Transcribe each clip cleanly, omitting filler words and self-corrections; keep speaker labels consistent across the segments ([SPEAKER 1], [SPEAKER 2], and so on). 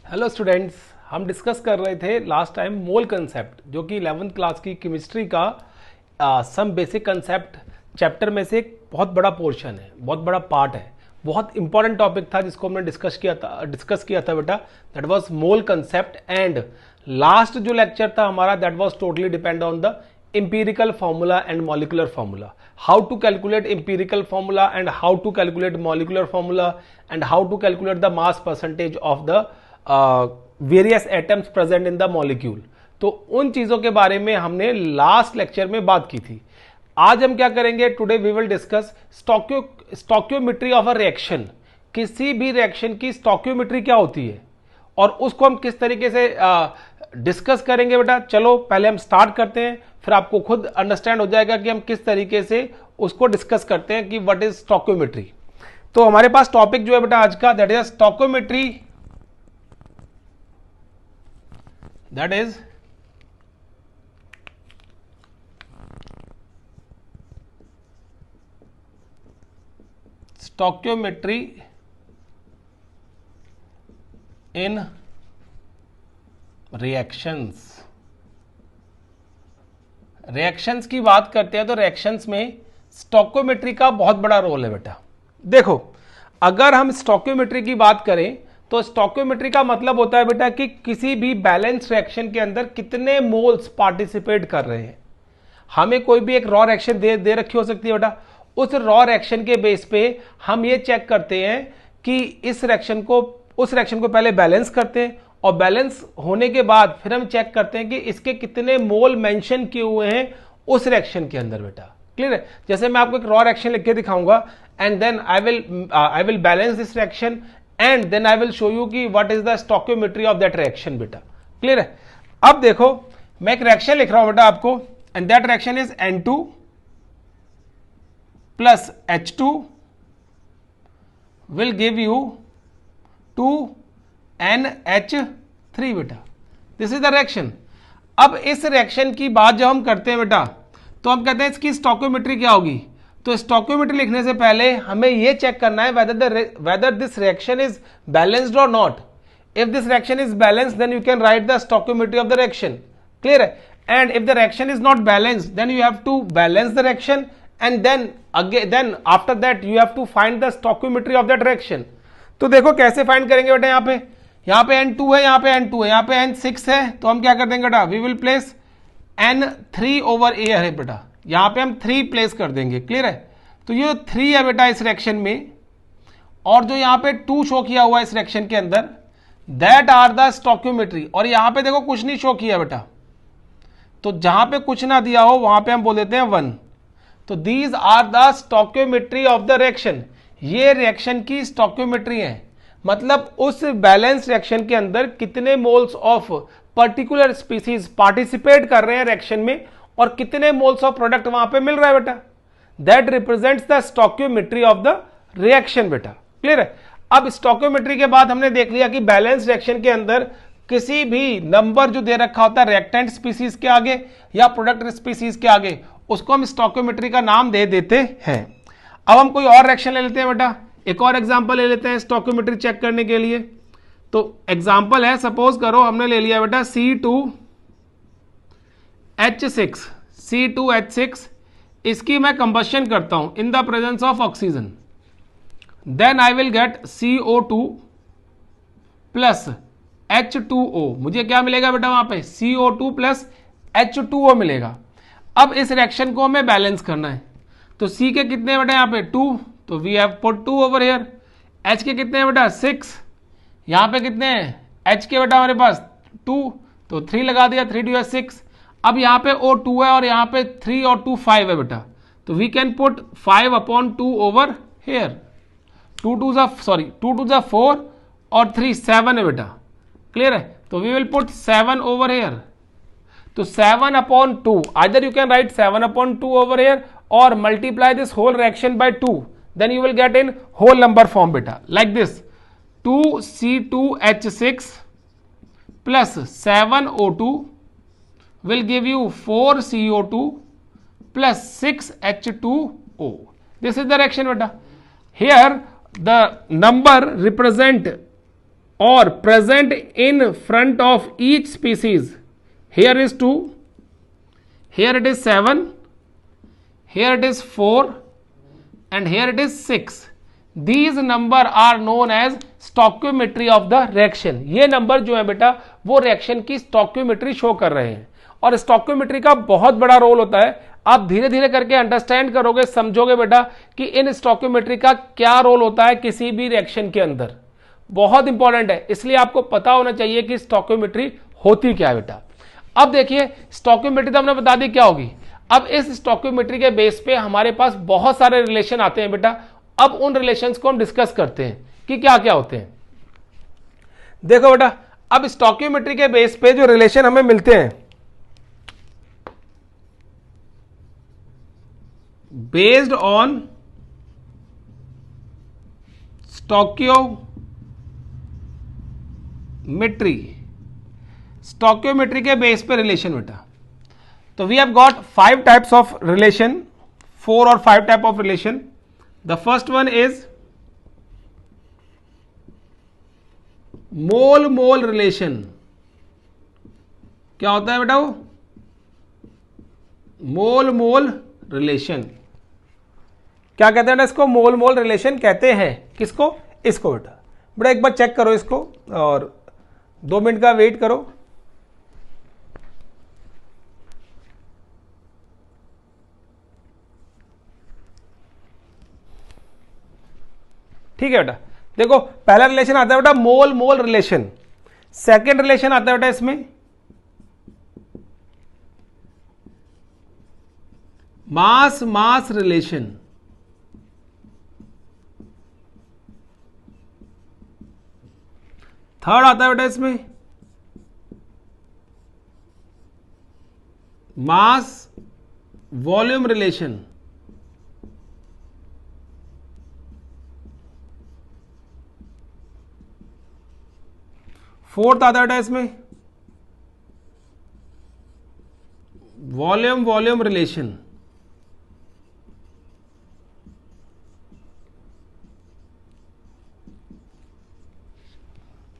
[SPEAKER 1] Hello students, हम discuss कर रहे थे लास्ट टाइम मोल कंसेप्ट, जो कि 11th क्लास की केमिस्ट्री का सम बेसिक कंसेप्ट चैप्टर में से एक बहुत बड़ा पोर्शन है, बहुत बड़ा पार्ट है, बहुत इंपॉर्टेंट टॉपिक था जिसको हमने डिस्कस किया था बेटा। That was mole concept and last जो लेक्चर था हमारा that was totally depend on the empirical formula and molecular formula, how to calculate empirical formula and how to calculate molecular formula and how to calculate the mass percentage of the various atoms present in the molecule। तो उन चीजों के बारे में हमने last lecture में बात की थी। आज हम क्या करेंगे? Today we will discuss stoichiometry of a reaction. किसी भी रिएक्शन की स्टोक्योमेट्री क्या होती है और उसको हम किस तरीके से डिस्कस करेंगे बेटा। चलो पहले हम स्टार्ट करते हैं, फिर आपको खुद अंडरस्टैंड हो जाएगा कि हम किस तरीके से उसको डिस्कस करते हैं कि व्हाट इज स्टोक्योमेट्री। तो हमारे पास टॉपिक जो है बेटा आज का that is stoichiometry, that is stoichiometry in reactions. Reactions की बात करते हैं तो रिएक्शंस में स्टोक्योमेट्री का बहुत बड़ा रोल है बेटा। देखो, अगर हम स्टोक्योमेट्री की बात करें तो स्टोक्योमेट्री का मतलब होता है बेटा कि किसी भी बैलेंस रिएक्शन के अंदर कितने मोल्स पार्टिसिपेट कर रहे हैं। हमें कोई भी एक रॉ रिएक्शन दे रखी हो सकती है बेटा, उस रॉ रिएक्शन के बेस पे हम ये चेक करते हैं कि उस रिएक्शन को पहले बैलेंस करते हैं और बैलेंस होने के बाद फिर हम चेक करते हैं कि इसके कितने मोल मेंशन किए हुए हैं उस रिएक्शन के अंदर बेटा। क्लियर है? जैसे मैं आपको एक रॉ रिएक्शन लिख के दिखाऊंगा and then I will balance this reaction and then I will show you कि what is the stoichiometry of that reaction बेटा। क्लियर है? अब देखो, मैं एक रिएक्शन लिख रहा हूं बेटा आपको and that reaction is N2 plus H2 will give you 2NH3 बेटा। This is the reaction. अब इस रिएक्शन की बात जब हम करते हैं बेटा तो हम कहते हैं इसकी स्टोक्योमेट्री क्या होगी। तो स्टोक्योमेट्री लिखने से पहले हमें यह चेक करना है whether this reaction is balanced or not. If this reaction is balanced, then you can write the stoichiometry of the reaction. Clear है? And if the reaction is not balanced, then you have to balance the reaction and then after that you have to find the stoichiometry of that reaction. तो देखो कैसे find करेंगे बेटा। यहाँ पे N2 है, यहाँ पे N2 है, यहाँ पे N6 है, तो हम क्या कर देंगे बेटा, we will place N3 over A है बेटा। यहाँ पे हम 3 प्लेस कर देंगे। क्लियर है? तो ये 3 है बेटा इस रिएक्शन में, और जो यहाँ पे 2 शो किया हुआ है इस रिएक्शन के अंदर दैट आर द स्टोक्योमेट्री। और यहाँ पे देखो कुछ नहीं शो किया बेटा, तो जहां पे कुछ ना दिया हो वहां पे हम बोल देते हैं 1। तो these are the stoichiometry of the reaction. ये रिएक्शन की स्टोक्योमेट्री है, मतलब उस बैलेंस रिएक्शन के अंदर कितने moles of particular species participate कर रहे हैं रिएक्शन में और कितने मोल्स ऑफ प्रोडक्ट वहां पे मिल रहा है बेटा। That represents the stoichiometry of the reaction बेटा। क्लियर है? अब स्टोक्योमेट्री के बाद हमने देख लिया कि बैलेंस रिएक्शन के अंदर किसी भी नंबर जो दे रखा होता है रिएक्टेंट स्पीसीज के आगे या प्रोडक्ट स्पीसीज के आगे, उसको हम स्टोक्योमेट्री का नाम दे देते हैं। अब हम कोई और रिएक्शन ले लेते हैं बेटा, एक और एग्जांपल ले लेते हैं स्टोक्योमेट्री चेक करने के लिए। तो एग्जांपल है, सपोज करो हमने ले लिया बेटा C2H6, इसकी मैं कंबशन करता हूं in the presence of oxygen, then I will get CO2 plus H2O। मुझे क्या मिलेगा बेटा वहां पे? CO2 प्लस H2O मिलेगा। अब इस रिएक्शन को हमें बैलेंस करना है, तो C के कितने बेटा यहाँ पे 2, तो we have put 2 over here. H के कितने हैं बेटा 6, यहाँ पे कितने हैं H के बेटा हमारे पास 2, तो 3 लगा दिया, 3 2 6। अब यहाँ पे O2 है और यहाँ पे 3 और 2 5 है बेटा, तो we can put 5/2 over here. 2 2 जा 4 और 3 7 है बेटा। क्लियर है? तो we will put 7 over here. तो 7/2, either you can write 7/2 over here or multiply this whole reaction by 2, then you will get in whole number form beta, like this 2C2H6 plus 7O2 will give you 4CO2 plus 6H2O. This is the reaction beta. Here the number represent or present in front of each species. Here is 2, here it is 7, here it is 4, and here it is 6. These number are known as stoichiometry of the reaction. ये number जो है बेटा वो reaction की stoichiometry show कर रहे हैं, और स्टोकियोमेट्री का बहुत बड़ा रोल होता है. आप धीरे धीरे करके अंडरस्टैंड करोगे, समझोगे बेटा कि इन स्टोकियोमेट्री का क्या रोल होता है किसी भी रिएक्शन के अंदर. बहुत इंपॉर्टेंट है, इसलिए आपको पता होना चाहिए कि स्टोकियोमेट्री होती क्या है बेटा. अब देखिए स्टोकियोमेट्री तो हमने बता दी क्या होगी. अब इस स्टोकियोमेट्री के बेस पे हमारे पास बहुत सारे रिलेशन आते हैं बेटा. अब उन रिलेशंस को हम डिस्कस करते हैं कि क्या क्या होते हैं. देखो बेटा, अब स्टोकियोमेट्री के बेस पे जो रिलेशन हमें मिलते हैं, बेस्ड ऑन स्टोकियोमेट्री, स्टोकियोमेट्री के बेस पे रिलेशन बेटा. तो we have got 5 types of relation, 4 और 5 type of relation. The first one is mole mole relation. क्या होता है बेटा वो? Mole mole relation. क्या कहते हैं इसको? मोल मोल रिलेशन कहते हैं. किसको? इसको बेटा. बेटा एक बार चेक करो इसको और 2 मिनट का वेट करो. ठीक है बेटा. देखो पहला रिलेशन आता है बेटा मोल मोल रिलेशन. सेकेंड रिलेशन आता है बेटा इसमें मास मास रिलेशन. थर्ड आता है बेटा इसमें मास वॉल्यूम रिलेशन. फोर्थ आता है बेटा इसमें वॉल्यूम वॉल्यूम रिलेशन.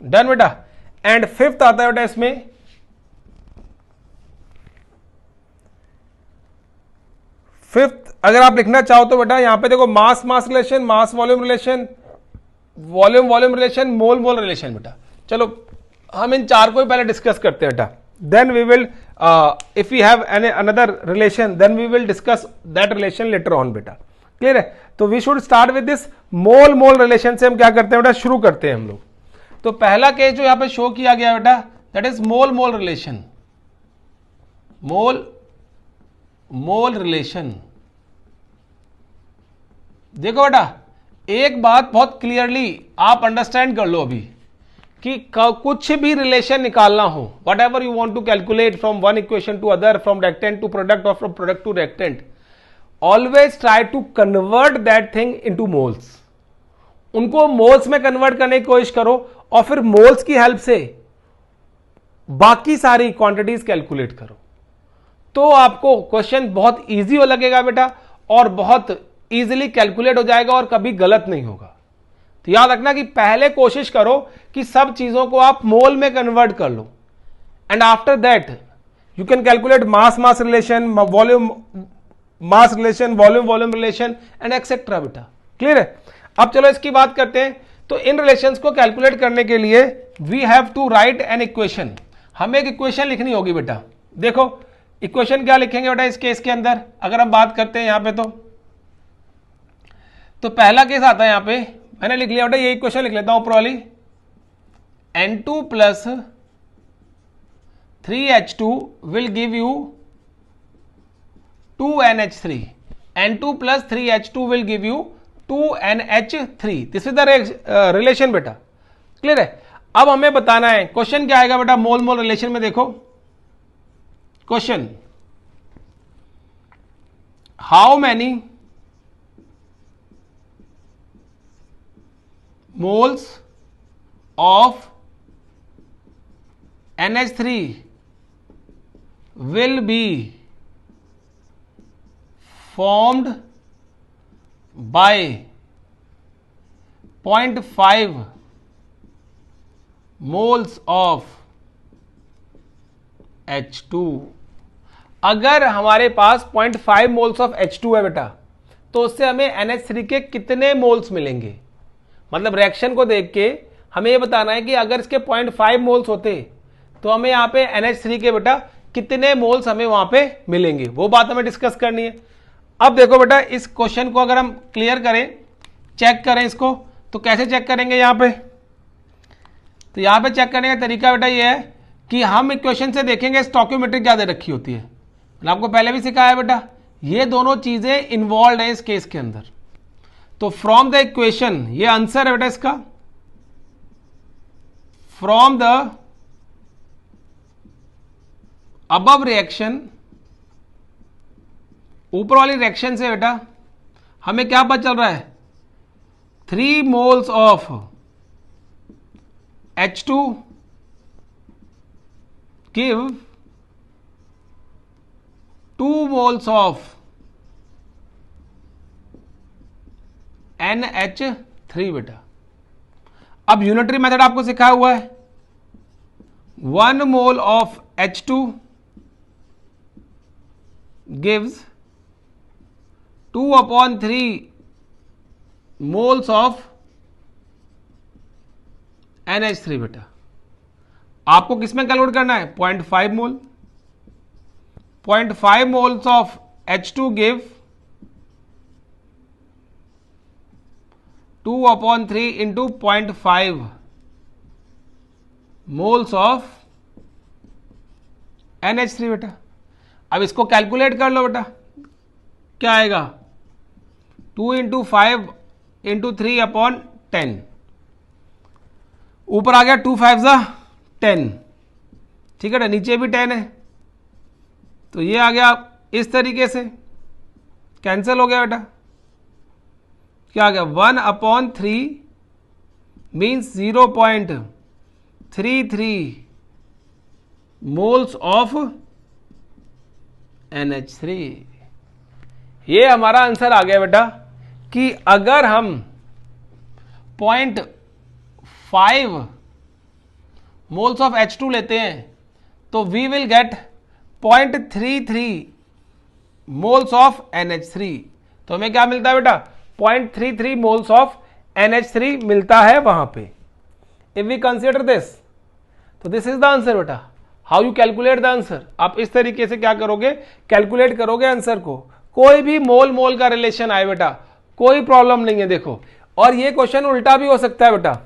[SPEAKER 1] डन बेटा. एंड फिफ्थ आता है बेटा इसमें फिफ्थ अगर आप लिखना चाहो तो बेटा यहां पे देखो mass mass relation, mass volume relation, volume volume relation, mole mole relation बेटा. चलो हम इन 4 को ही पहले डिस्कस करते हैं बेटा. Then we will if we have an another relation then we will discuss that relation later on बेटा. क्लियर है? तो we should start with this mole mole relation से हम क्या करते हैं बेटा, शुरू करते हैं हम लोग. तो पहला केस जो यहां पे शो किया गया बेटा that is mole mole relation. Mole mole relation. देखो बेटा एक बात बहुत क्लियरली आप अंडरस्टैंड कर लो अभी कि कुछ भी रिलेशन निकालना हो, whatever you want to calculate from one equation to other, from reactant to product और from product to reactant, always try to convert that thing into moles. उनको मोल्स में कन्वर्ट करने की कोशिश करो और फिर मोल्स की हेल्प से बाकी सारी क्वांटिटीज कैलकुलेट करो. तो आपको क्वेश्चन बहुत इजी हो लगेगा बेटा और बहुत इजीली कैलकुलेट हो जाएगा और कभी गलत नहीं होगा. तो याद रखना कि पहले कोशिश करो कि सब चीजों को आप मोल में कन्वर्ट कर लो and after that you can calculate mass mass relation, volume mass relation, volume volume relation and etcetera बेटा. क्लियर है? अब चलो इसकी बात करते हैं. तो इन रिलेशंस को कैलकुलेट करने के लिए we have to write an equation. हमें एक इक्वेशन लिखनी होगी बेटा. देखो इक्वेशन क्या लिखेंगे बेटा इस केस के अंदर अगर हम बात करते हैं यहां पे. तो पहला केस आता है यहां पे, मैंने लिख लिया बेटा, ये इक्वेशन लिख लेता हूं ऊपर वाली. N2 plus 3H2 will give you 2NH3. N2 plus 3H2 will give you 2NH3. This is the relation बेटा. क्लियर है? अब हमें बताना है क्वेश्चन क्या आएगा बेटा मोल मोल रिलेशन में. देखो question, how many moles of NH3 will be formed by 0.5 moles of H2। अगर हमारे पास 0.5 मोल्स ऑफ H2 है बेटा, तो उससे हमें NH3 के कितने मोल्स मिलेंगे। मतलब रिएक्शन को देख के हमें ये बताना है कि अगर इसके 0.5 मोल्स होते तो हमें यहाँ पे NH3 के बेटा कितने मोल्स हमें वहां पे मिलेंगे, वो बात हमें डिस्कस करनी है। अब देखो बेटा, इस क्वेश्चन को अगर हम क्लियर करें, चेक करें इसको, तो कैसे चेक करेंगे यहाँ पे। तो यहाँ पे चेक करने का तरीका बेटा ये है कि हम इक्वेशन से देखेंगे स्टोइकियोमेट्रिक क्या दे रखी होती है। मैंने आपको पहले भी सिखाया बेटा, ये दोनों चीजें इन्वॉल्व है इस केस के अंदर। तो फ्रॉम द इक्वेशन, ये आंसर है बेटा इसका, फ्रॉम द अबव रिएक्शन, ऊपर वाली रिएक्शन से बेटा हमें क्या पता चल रहा है, 3 moles of H2 give 2 moles of NH3 बेटा। अब यूनिटरी मेथड आपको सिखाया हुआ है, 1 mole of H2 gives 2/3 moles of NH3 बेटा। आपको किसमें कैलकुलेट करना है, 0.5 मोल। 0.5 moles of H2 give 2/3 into 0.5 moles of NH3 बेटा। अब इसको कैलकुलेट कर लो बेटा, क्या आएगा, 2 इंटू 5 इंटू 3/10, ऊपर आ गया 2 5 10, ठीक है ना, नीचे भी 10 है, तो ये आ गया इस तरीके से, कैंसिल हो गया बेटा, क्या आ गया 1/3 मीन्स 0.33 मोल्स ऑफ NH3। ये हमारा आंसर आ गया बेटा कि अगर हम 0.5 मोल्स ऑफ H2 लेते हैं तो we will get 0.33 moles of NH3। तो हमें क्या मिलता है बेटा, 0.33 मोल्स ऑफ NH3 मिलता है वहां पे। इफ वी कंसिडर दिस, तो दिस इज द आंसर बेटा। How you calculate the answer, आप इस तरीके से क्या करोगे, कैलकुलेट करोगे आंसर को। कोई भी मोल मोल का रिलेशन आए बेटा, कोई प्रॉब्लम नहीं है। देखो, और ये क्वेश्चन उल्टा भी हो सकता है बेटा,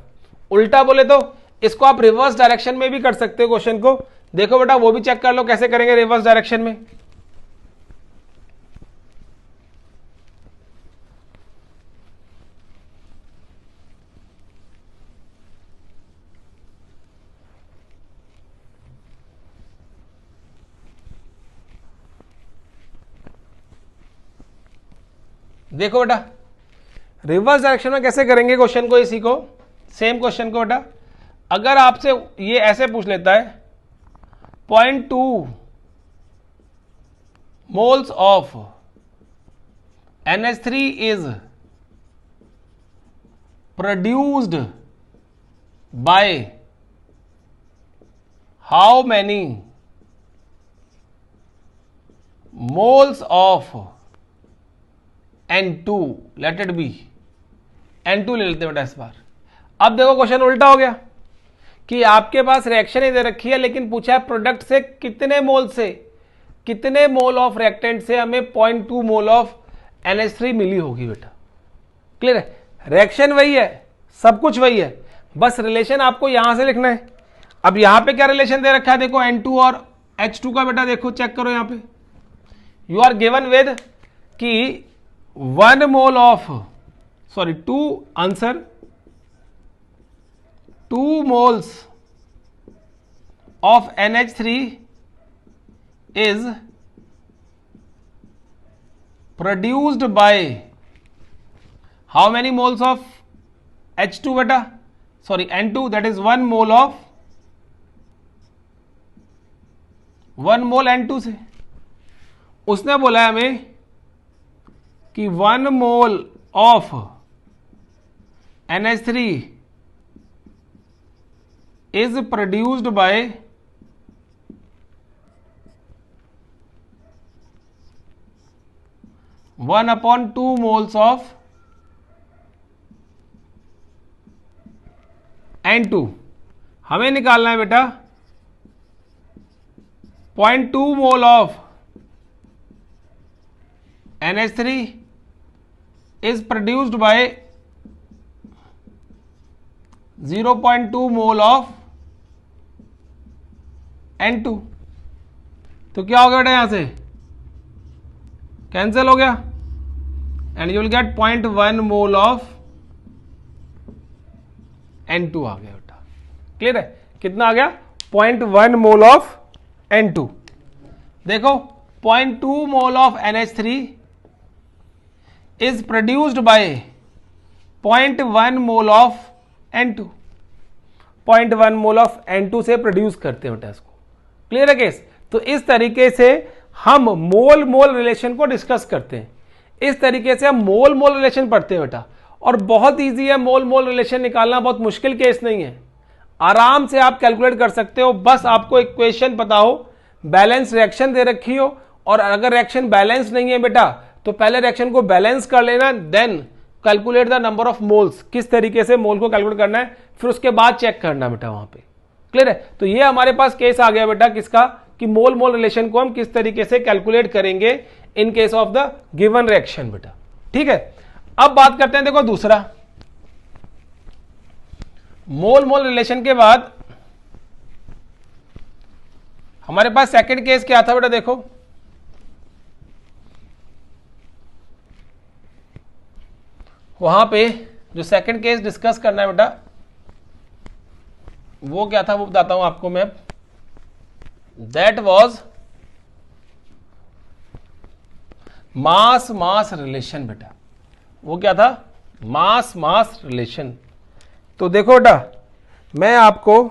[SPEAKER 1] उल्टा बोले तो इसको आप रिवर्स डायरेक्शन में भी कर सकते हो क्वेश्चन को। देखो बेटा, वो भी चेक कर लो कैसे करेंगे रिवर्स डायरेक्शन में। देखो बेटा, रिवर्स डायरेक्शन में कैसे करेंगे क्वेश्चन को, इसी को सेम क्वेश्चन को बेटा, अगर आपसे ये ऐसे पूछ लेता है 0.2 moles of NH3 is produced by how many moles of N2, let it be N2 ले लेते हैं बेटा इस बार। अब देखो क्वेश्चन उल्टा हो गया कि आपके पास रिएक्शन ही दे रखी है, लेकिन पूछा है प्रोडक्ट से कितने मोल से, कितने मोल ऑफ रिएक्टेंट से हमें 0.2 मोल ऑफ NH3 मिली होगी बेटा। क्लियर है, रिएक्शन वही है, सब कुछ वही है, बस रिलेशन आपको यहां से लिखना है। अब यहां पे क्या रिलेशन दे रखा है, देखो N2 और H2 का बेटा, देखो चेक करो यहां पे, यू आर गिवन विद कि 1 mole of, sorry 2 answer, 2 moles of NH3 is produced by how many moles of H2 beta, sorry N2, that is 1 mole of 1 mole N2 से। उसने बोला है हमें कि 1 mole of NH3 is produced by 1/2 moles of N2। हमें निकालना है बेटा 0.2 mole of NH3 is produced by 0.2 mole of N2। तो क्या हो गया बेटा, यहां से कैंसिल हो गया and you will gate 0.1 mole of N2 आ गया बेटा। क्लियर है, कितना आ गया 0.1 मोल ऑफ N2। देखो 0.2 mole of NH3 is produced by 0.1 mole of N2। 0.1 mole of N2 से प्रोड्यूस करते हैं बेटा इसको। क्लियर है केस। तो इस तरीके से हम मोल मोल रिलेशन को डिस्कस करते हैं, इस तरीके से हम मोल मोल रिलेशन पढ़ते हैं बेटा। और बहुत इजी है, मोल मोल रिलेशन निकालना बहुत मुश्किल केस नहीं है, आराम से आप कैलकुलेट कर सकते हो। बस आपको इक्वेशन पता हो, बैलेंस रिएक्शन दे रखी हो, और अगर रिएक्शन बैलेंस नहीं है बेटा तो पहले रिएक्शन को बैलेंस कर लेना, then calculate the number of moles. किस तरीके से मोल को कैलकुलेट करना है फिर उसके बाद चेक करना बेटा वहां पे। क्लियर है। तो ये हमारे पास केस आ गया बेटा किसका, कि मोल मोल रिलेशन को हम किस तरीके से कैलकुलेट करेंगे in case of the given reaction बेटा। ठीक है, अब बात करते हैं देखो दूसरा मोल मोल रिलेशन के बाद हमारे पास सेकंड केस क्या था बेटा। देखो वहां पे जो सेकंड केस डिस्कस करना है बेटा वो क्या था वो बताता हूं आपको मैं। That was mass mass relation बेटा। वो क्या था, मास मास रिलेशन। तो देखो बेटा मैं आपको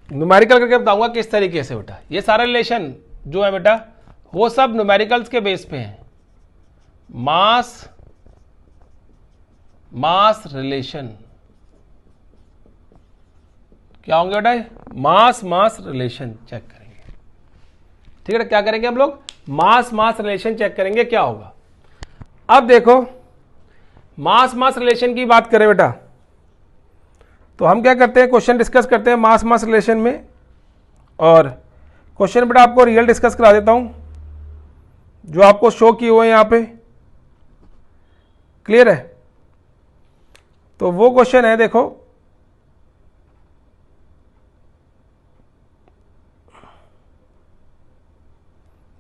[SPEAKER 1] न्यूमेरिकल करके बताऊंगा किस तरीके से बेटा। ये सारा रिलेशन जो है बेटा वो सब न्यूमेरिकल्स के बेस पे है। मास मास रिलेशन क्या होंगे बेटा, मास मास रिलेशन चेक करेंगे। ठीक है, क्या करेंगे हम लोग, मास मास रिलेशन चेक करेंगे क्या होगा। अब देखो मास मास रिलेशन की बात करें बेटा तो हम क्या करते हैं, क्वेश्चन डिस्कस करते हैं मास मास रिलेशन में। और क्वेश्चन बेटा आपको रियल डिस्कस करा देता हूं जो आपको शो किए हुए हैं यहां पे। क्लियर है, तो वो क्वेश्चन है देखो,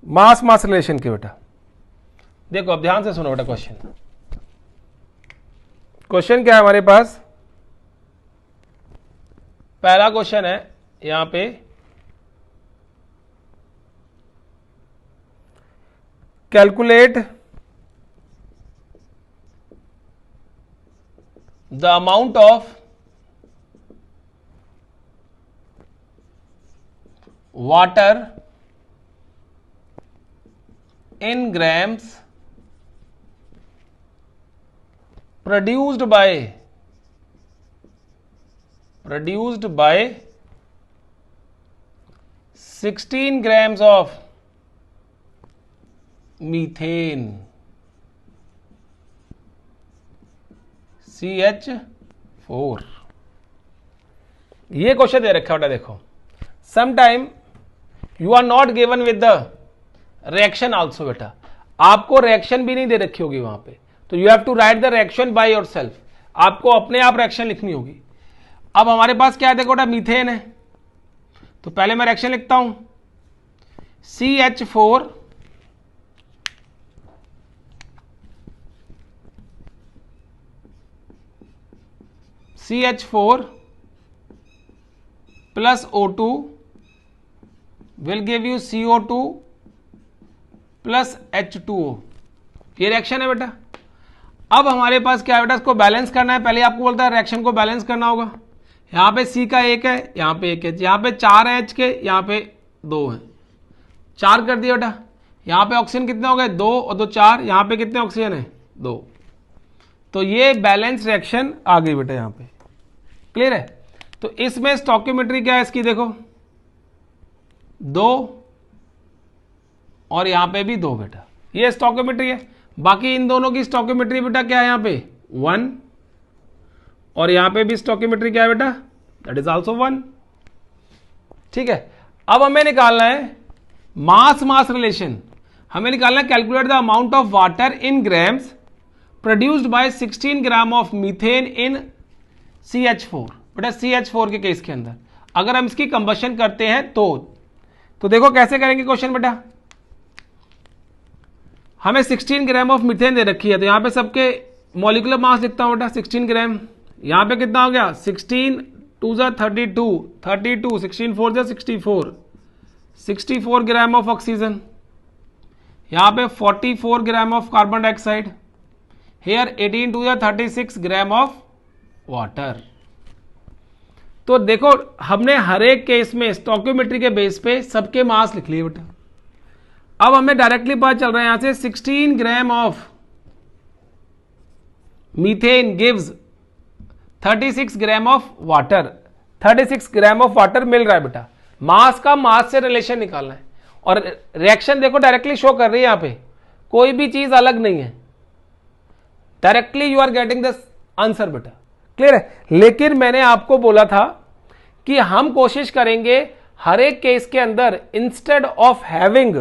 [SPEAKER 1] मास मास रिलेशन के बेटा। देखो अब ध्यान से सुनो बेटा क्वेश्चन। क्वेश्चन क्या है हमारे पास, पहला क्वेश्चन है यहां पे, calculate the amount of water in grams produced by 16 grams of methane CH4। ये क्वेश्चन दे रखा बेटा। देखो sometime you are not given with the reaction also बेटा, आपको रिएक्शन भी नहीं दे रखी होगी वहां पे, तो you have to write the reaction by yourself. आपको अपने आप रिएक्शन लिखनी होगी। अब हमारे पास क्या है देखो बेटा, मीथेन है, तो पहले मैं रिएक्शन लिखता हूं CH4 plus O2 will give you CO2 plus H2O। ये रिएक्शन है बेटा। अब हमारे पास क्या है बेटा, इसको बैलेंस करना है। पहले आपको बोलता है रिएक्शन को बैलेंस करना होगा। यहां पे C का 1 है, यहां पे 1 है, यहां पे 4 है H के, यहां पे 2 है, 4 कर दिया बेटा। यहां पे ऑक्सीजन कितने हो गए, 2 और 2 4, यहां पे कितने ऑक्सीजन है, 2। तो ये बैलेंस रिएक्शन आ गई बेटा यहां पे। क्लियर है? तो इसमें स्टोकियोमेट्री क्या है इसकी, देखो 2 और यहां पे भी 2 बेटा, ये स्टोकियोमेट्री है। बाकी इन दोनों की स्टोकियोमेट्री बेटा क्या है, यहां पे 1 और यहां पे भी स्टोकियोमेट्री क्या है बेटा, दैट इज आल्सो 1। ठीक है, अब हमें निकालना है मास मास रिलेशन। हमें निकालना है calculate the amount of water in grams produced by 16 gram of methane in CH4। बेटा CH4 के केस के अंदर अगर हम इसकी कंबशन करते हैं तो देखो कैसे करेंगे क्वेश्चन बेटा। हमें 16 ग्राम ऑफ मीथेन दे रखी है, तो यहां पे सबके मॉलिक्यूलर मास लिखता हूं बेटा 16 ग्राम। यहां पे कितना हो गया, 16 2 जा 32, 32 16 4 जा 64, 64 ग्राम ऑफ ऑक्सीजन। यहां पे 44 gram of carbon dioxide. Here 18 2 जा 36 ग्राम ऑफ वाटर। तो देखो हमने हर एक केस में स्टोकियोमेट्री के बेस पे सबके मास लिख लिए बेटा। अब हमें डायरेक्टली पता चल रहा है यहां से 16 gram of methane gives 36 gram of water. 36 gram of water मिल रहा है बेटा। मास का मास से रिलेशन निकालना है और रिएक्शन देखो डायरेक्टली शो कर रही है, यहां पे कोई भी चीज अलग नहीं है, directly you are getting the answer बेटा। क्लियर है? लेकिन मैंने आपको बोला था कि हम कोशिश करेंगे हर एक केस के अंदर instead of having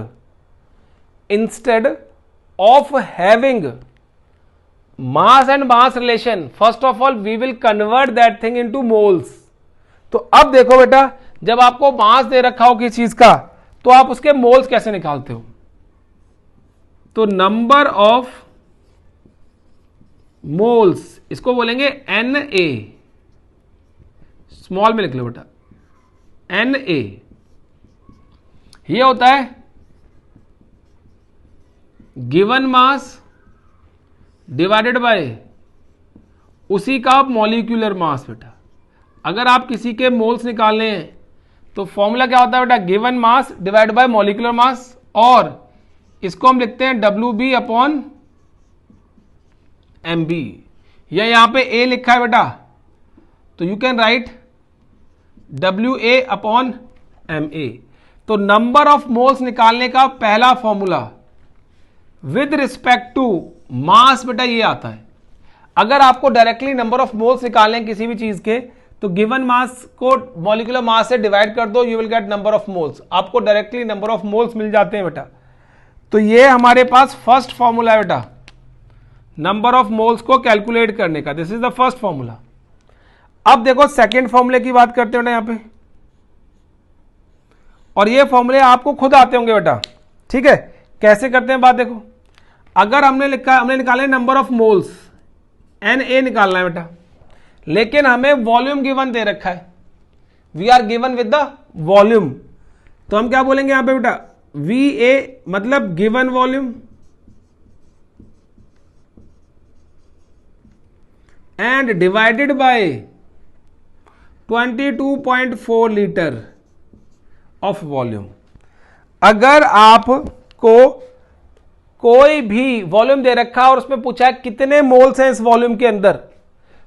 [SPEAKER 1] mass and mass relation, first of all we will convert that thing into moles. तो अब देखो बेटा, जब आपको मास दे रखा हो किसी चीज का तो आप उसके मोल्स कैसे निकालते हो? तो नंबर ऑफ मोल्स, इसको बोलेंगे Na, स्मॉल में लिख लो बेटा Na। ये होता है गिवन मास डिवाइडेड बाय उसी का मॉलिक्यूलर मास बेटा। अगर आप किसी के मोल्स निकालने हैं तो फॉर्मूला क्या होता है बेटा, given mass divide by molecular मास, और इसको हम लिखते हैं WB अपॉन MB। या यहां पे A लिखा है बेटा, तो you can write WA upon MA। तो नंबर ऑफ मोल्स निकालने का पहला formula with respect to mass बेटा ये आता है। अगर आपको डायरेक्टली नंबर ऑफ मोल्स निकालने किसी भी चीज के, तो गिवन मास को मॉलिक्यूलर मास से डिवाइड कर दो, you will gate number of moles. आपको डायरेक्टली नंबर ऑफ मोल्स मिल जाते हैं बेटा। तो ये हमारे पास फर्स्ट फॉर्मूला है बेटा, नंबर ऑफ मोल्स को कैलकुलेट करने का। This is the first formula. अब देखो सेकेंड फॉर्मूले की बात करते हैं बेटा यहां पे, और ये फॉर्मूले आपको खुद आते होंगे बेटा। ठीक है, कैसे करते हैं बात देखो। अगर हमने निकाले नंबर ऑफ मोल्स Na निकालना है बेटा, लेकिन हमें वॉल्यूम गिवन दे रखा है, we are given with the volume. तो हम क्या बोलेंगे यहां पे बेटा, Va मतलब given volume and divided by 22.4 litre of volume. अगर आपको कोई भी वॉल्यूम दे रखा और उसमें पूछा है कितने मोल्स हैं इस वॉल्यूम के अंदर,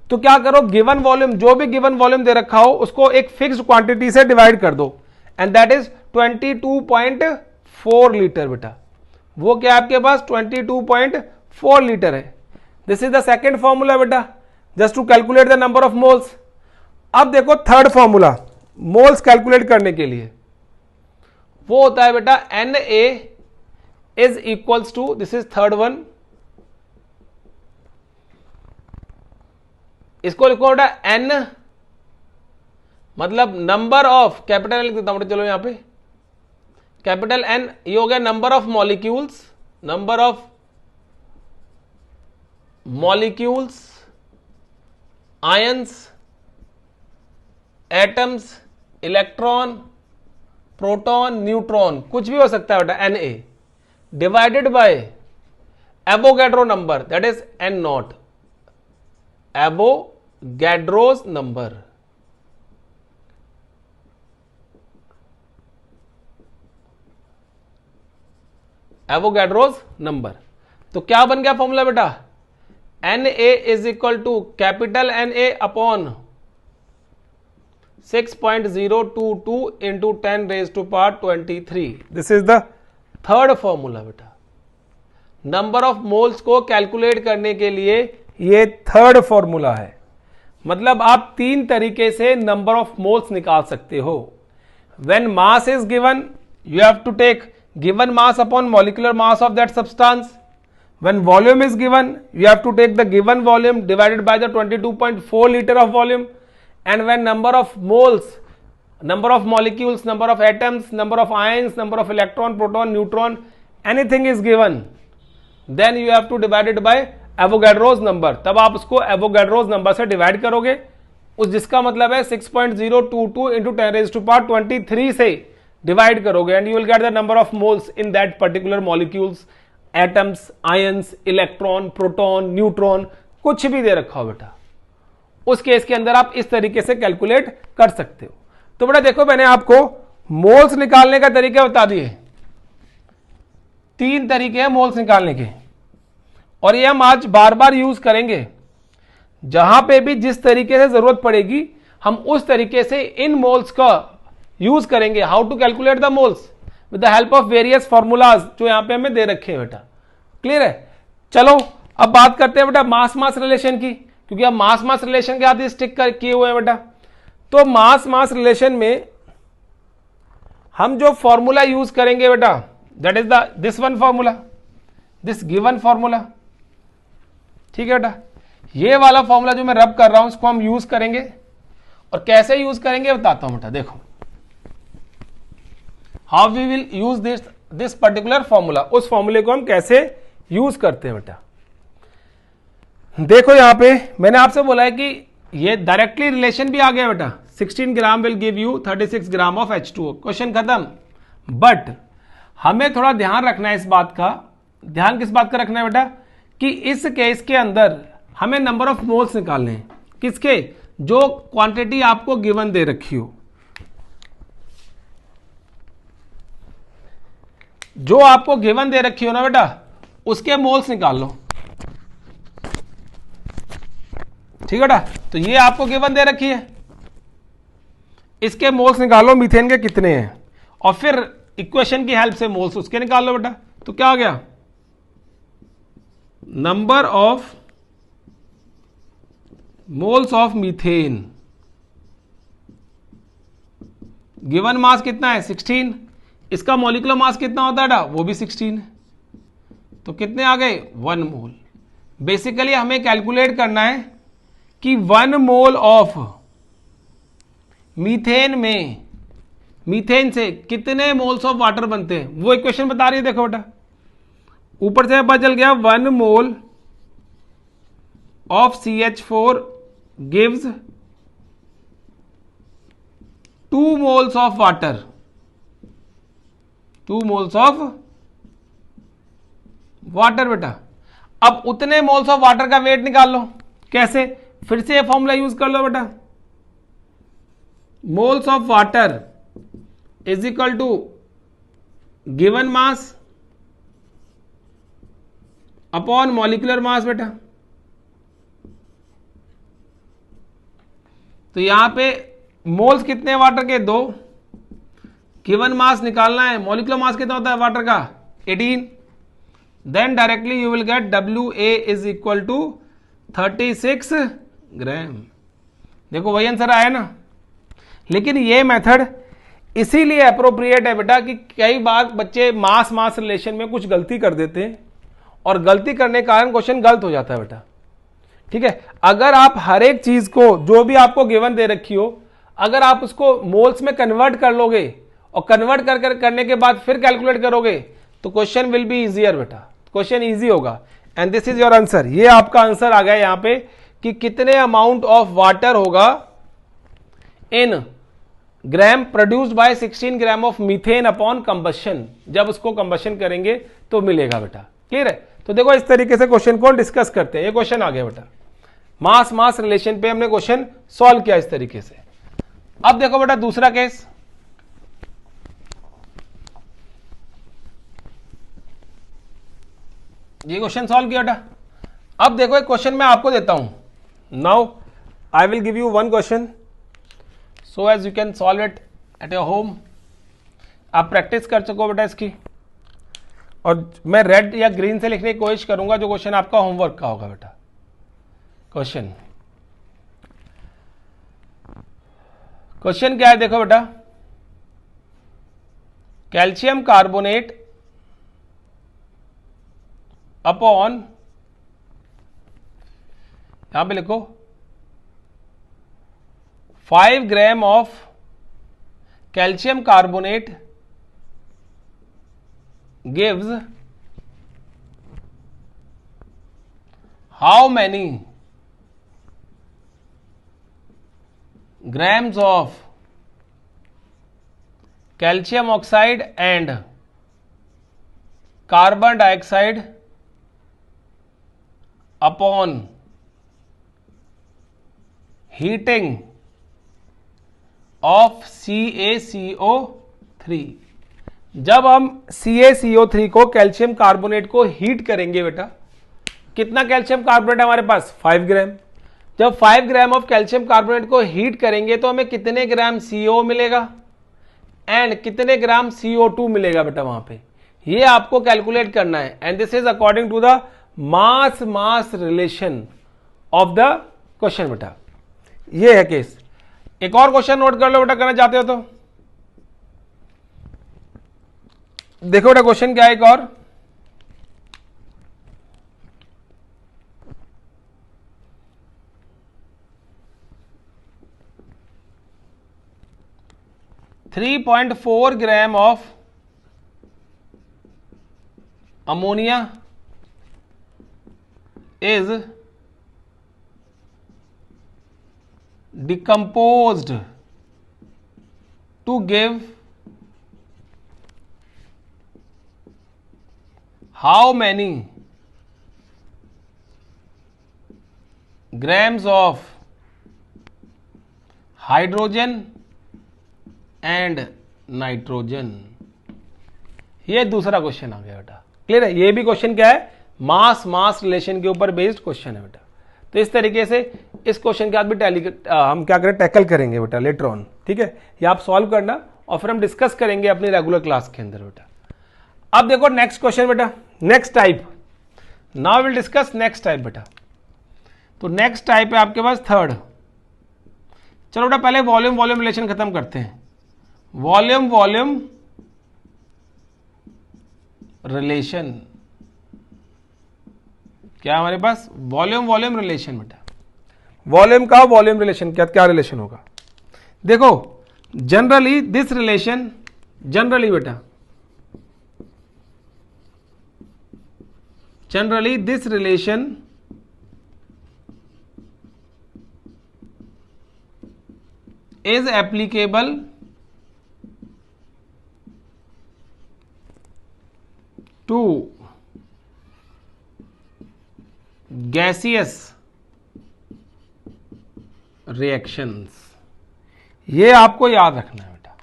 [SPEAKER 1] तो क्या करो, गिवन वॉल्यूम, जो भी गिवन वॉल्यूम दे रखा हो उसको एक फिक्स्ड क्वांटिटी से डिवाइड कर दो, एंड दैट इज 22.4 लीटर बेटा। वो क्या आपके पास 22.4 लीटर है। This is the second formula बेटा, just to calculate the number of moles. अब देखो थर्ड फॉर्मूला मोल्स कैलकुलेट करने के लिए, वो होता है बेटा Na is equals to, this is third one, इसको लिखो बेटा N मतलब नंबर ऑफ, कैपिटल लिख देता हूं चलो यहां पे, कैपिटल N ये हो गया number of molecules, number of molecules, ions, atoms, electron, proton, neutron, कुछ भी हो सकता है बेटा Na, divided by Avogadro number that is N0, Avogadro's number. Avogadro's number. तो क्या बन गया फॉर्मूला बेटा, Na is equal to capital Na upon 6.022 into 10 raised to power 23. This is the third formula बेटा। नंबर ऑफ मोल्स को calculate करने के लिए ये थर्ड फॉर्मूला है। मतलब आप तीन तरीके से नंबर ऑफ मोल्स निकाल सकते हो। When mass is given, you have to take given mass upon molecular mass of that substance. When volume is given, you have to take the given volume divided by the 22.4 liter of volume. And when number of moles, number of molecules, number of atoms, number of ions, number of electron, proton, neutron, anything is given, then you have to divide it by Avogadro's number. तब आप उसको Avogadro's number से divide करोगे, उस जिसका मतलब है 6.022 into 10 raised to power 23 से divide करोगे, and you will get the number of moles in that particular molecules, atoms, ions, electron, proton, neutron, कुछ भी दे रखा हो बेटा, उस केस के अंदर आप इस तरीके से कैलकुलेट कर सकते हो। तो बेटा देखो, मैंने आपको मोल्स निकालने का तरीका बता दिए। तीन तरीके हैं मोल्स निकालने के, और ये हम आज बार बार यूज करेंगे। जहां पे भी जिस तरीके से जरूरत पड़ेगी, हम उस तरीके से इन मोल्स का यूज करेंगे। How to calculate the moles with the help of various formulas जो यहां पे हमें दे रखे हैं बेटा। क्लियर है? चलो अब बात करते हैं बेटा मास मास रिलेशन की, क्योंकि अब मास मास रिलेशन के साथ स्टिक किए हुए हैं बेटा। तो मास मास रिलेशन में हम जो फॉर्मूला यूज करेंगे बेटा, that is this one formula, this given formula. ठीक है बेटा, ये वाला फॉर्मूला जो मैं रब कर रहा हूं इसको हम यूज करेंगे, और कैसे यूज करेंगे बताता हूं बेटा। देखो how we will use this particular formula, उस फॉर्मूले को हम कैसे यूज करते हैं बेटा। देखो यहां पे मैंने आपसे बोला है कि ये डायरेक्टली रिलेशन भी आ गया बेटा। 16 gram will give you 36 gram of H2O, question खत्म। बट हमें थोड़ा ध्यान रखना है इस बात का। ध्यान किस बात का रखना है बेटा, कि इस केस के अंदर हमें नंबर ऑफ मोल्स निकालने हैं। किसके? जो क्वांटिटी आपको गिवन दे रखी हो, जो आपको गिवन दे रखी हो ना बेटा, उसके मोल्स निकाल लो। ठीक है बेटा, तो ये आपको गिवन दे रखी है, इसके मोल्स निकालो मीथेन के कितने हैं, और फिर इक्वेशन की हेल्प से मोल्स उसके निकाल लो बेटा। तो क्या हो गया, number of moles of methane, given mass कितना है 16, इसका मॉलिक्यूलर मास कितना होता है बेटा, वो भी 16 है। तो कितने आ गए, 1 मोल। बेसिकली हमें कैलकुलेट करना है कि 1 मोल ऑफ मीथेन में, मीथेन से कितने मोल्स ऑफ वाटर बनते हैं, वो इक्वेशन बता रही है। देखो बेटा ऊपर से पता चल गया 1 mole of CH4 gives 2 moles of water, 2 moles of water बेटा। अब उतने मोल्स ऑफ वाटर का वेट निकाल लो। कैसे? फिर से ये फॉर्मूला यूज कर लो बेटा, moles of water is equal to given mass upon molecular mass बेटा। तो यहां पे मोल्स कितने वाटर के, 2, गिवन मास निकालना है, मॉलिक्यूलर मास कितना होता है वाटर का, 18। Then directly you will get WA is equal to 36 gram. देखो वही आंसर आया ना। लेकिन ये मेथड इसीलिए अप्रोप्रिएट है बेटा कि कई बार बच्चे मास मास रिलेशन में कुछ गलती कर देते हैं, और गलती करने के कारण क्वेश्चन गलत हो जाता है बेटा। ठीक है, अगर आप हर एक चीज को जो भी आपको गिवन दे रखी हो, अगर आप उसको मोल्स में कन्वर्ट कर लोगे और कन्वर्ट करने के बाद फिर कैलकुलेट करोगे तो क्वेश्चन विल बी इजियर बेटा, क्वेश्चन इजी होगा। And this is your answer. ये आपका आंसर आ गया यहां पे कि कितने अमाउंट ऑफ वाटर होगा in gram produced by 16 gram of methane upon combustion, जब उसको कंबशन करेंगे तो मिलेगा बेटा। क्लियर है? तो देखो इस तरीके से क्वेश्चन को डिस्कस करते हैं। ये क्वेश्चन आ गया बेटा, मास मास रिलेशन पे हमने क्वेश्चन सॉल्व किया इस तरीके से। अब देखो बेटा दूसरा केस, ये क्वेश्चन सॉल्व किया बेटा। अब देखो एक क्वेश्चन मैं आपको देता हूं। Now I will give you one question, so as you can solve it at your home, आप प्रैक्टिस कर सको बेटा इसकी। और मैं रेड या ग्रीन से लिखने की कोशिश करूंगा जो क्वेश्चन आपका होमवर्क का होगा बेटा। क्वेश्चन क्या है देखो बेटा, कैल्शियम कार्बोनेट अपॉन, यहां पे लिखो 5 gram of calcium carbonate gives how many grams of calcium oxide and carbon dioxide upon heating of CaCO3। जब हम CaCO3 को कैल्शियम कार्बोनेट को हीट करेंगे बेटा, कितना कैल्शियम कार्बोनेट है हमारे पास 5 ग्राम। जब 5 ग्राम ऑफ कैल्शियम कार्बोनेट को हीट करेंगे तो हमें कितने ग्राम CO मिलेगा एंड कितने ग्राम CO2 मिलेगा बेटा वहां पे, ये आपको कैलकुलेट करना है। And this is according to the mass relation of the question बेटा, ये है केस। एक और क्वेश्चन नोट कर लो बेटा, करना चाहते हो तो देखो बेटा क्वेश्चन क्या है एक और। .4 gram of ammonia is decomposed to give how many grams of hydrogen and nitrogen। ये दूसरा क्वेश्चन आ गया बेटा, क्लियर है। ये भी क्वेश्चन क्या है, मास रिलेशन के ऊपर बेस्ड क्वेश्चन है बेटा। तो इस तरीके से इस क्वेश्चन के बाद भी हम क्या करें, टैकल करेंगे बेटा लेटर ऑन, ठीक है। ये आप सॉल्व करना और फिर हम डिस्कस करेंगे अपनी रेगुलर क्लास के अंदर बेटा। अब देखो नेक्स्ट क्वेश्चन बेटा, next type, now will discuss next type बेटा। तो नेक्स्ट टाइप है आपके पास थर्ड। चलो बेटा पहले वॉल्यूम रिलेशन खत्म करते हैं। वॉल्यूम रिलेशन क्या हमारे पास, वॉल्यूम रिलेशन बेटा। वॉल्यूम का वॉल्यूम रिलेशन क्या रिलेशन होगा, देखो generally this relation, generally this relation is applicable to gaseous reactions। ये आपको याद रखना है बेटा,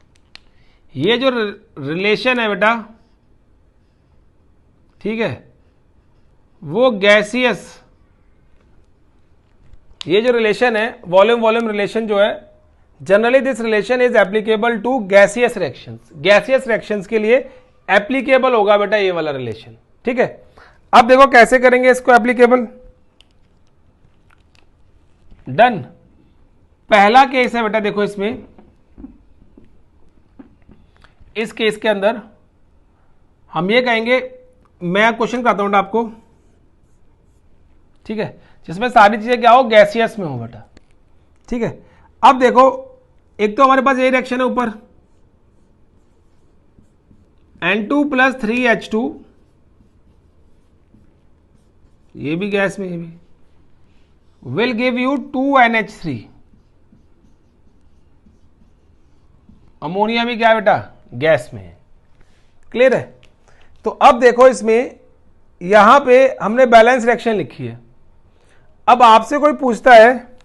[SPEAKER 1] ये जो रिलेशन है बेटा, ठीक है, वो गैसियस, ये जो रिलेशन है वॉल्यूम रिलेशन जो है, generally this relation is applicable to gaseous reactions. Gaseous reactions के लिए एप्लीकेबल होगा बेटा ये वाला रिलेशन, ठीक है। अब देखो कैसे करेंगे इसको एप्लीकेबल, डन। पहला केस है बेटा, देखो इसमें, इस केस के अंदर हम ये कहेंगे, मैं क्वेश्चन कराता हूं आपको, ठीक है, जिसमें सारी चीजें क्या हो, गैसियस में हो बेटा, ठीक है। अब देखो एक तो हमारे पास ये रिएक्शन है ऊपर, N2 + 3H2, ये भी गैस में, ये भी will give you 2NH3। Ammonia भी क्या है बेटा, गैस में है, क्लियर है। तो अब देखो इसमें यहां पे हमने बैलेंस रिएक्शन लिखी है। अब आपसे कोई पूछता है,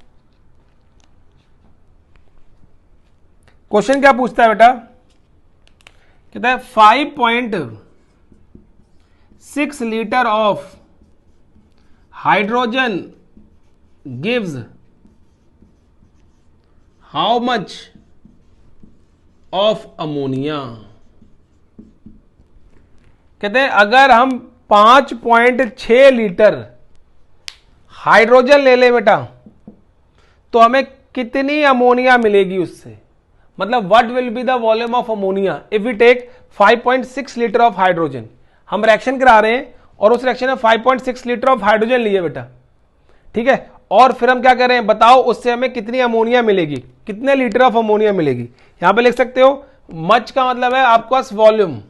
[SPEAKER 1] क्वेश्चन क्या पूछता है बेटा, कहता है 5.6 litre of hydrogen gives how much of ammonia. कहते हैं अगर हम 5.6 लीटर हाइड्रोजन ले ले बेटा तो हमें कितनी अमोनिया मिलेगी उससे, मतलब what will be the volume of ammonia if we take 5.6 litre of hydrogen. हम रिएक्शन करा रहे हैं और उस रिएक्शन में 5.6 लीटर ऑफ हाइड्रोजन लिए बेटा, ठीक है, और फिर हम क्या कर रहे हैं बताओ उससे हमें कितनी अमोनिया मिलेगी, कितने लीटर ऑफ अमोनिया मिलेगी। यहां पे लिख सकते हो मच का मतलब है आपके पास वॉल्यूम,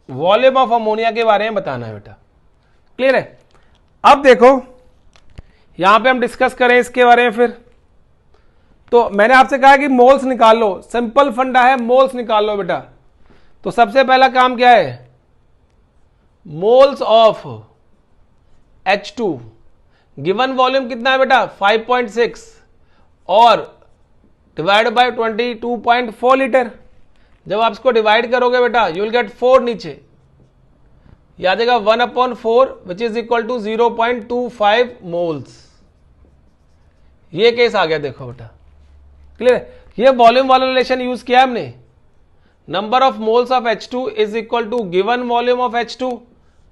[SPEAKER 1] वॉल्यूम ऑफ अमोनिया के बारे में बताना है बेटा। क्लियर है। अब देखो यहां पे हम डिस्कस करें इसके बारे में। फिर तो मैंने आपसे कहा कि मोल्स निकाल लो, सिंपल फंडा है, मोल्स निकाल लो बेटा। तो सबसे पहला काम क्या है, moles of H2 given volume कितना है बेटा 5.6 और डिवाइड बाय 22.4 लीटर। जब आप इसको डिवाइड करोगे बेटा यू विल गेट 4 नीचे, याद आएगा 1/4 which is equal to 0.25 moles. ये केस आ गया देखो बेटा। क्लियर है। ये वॉल्यूम वाला रिलेशन यूज किया हमने, number of moles of H2 is equal to given volume of H2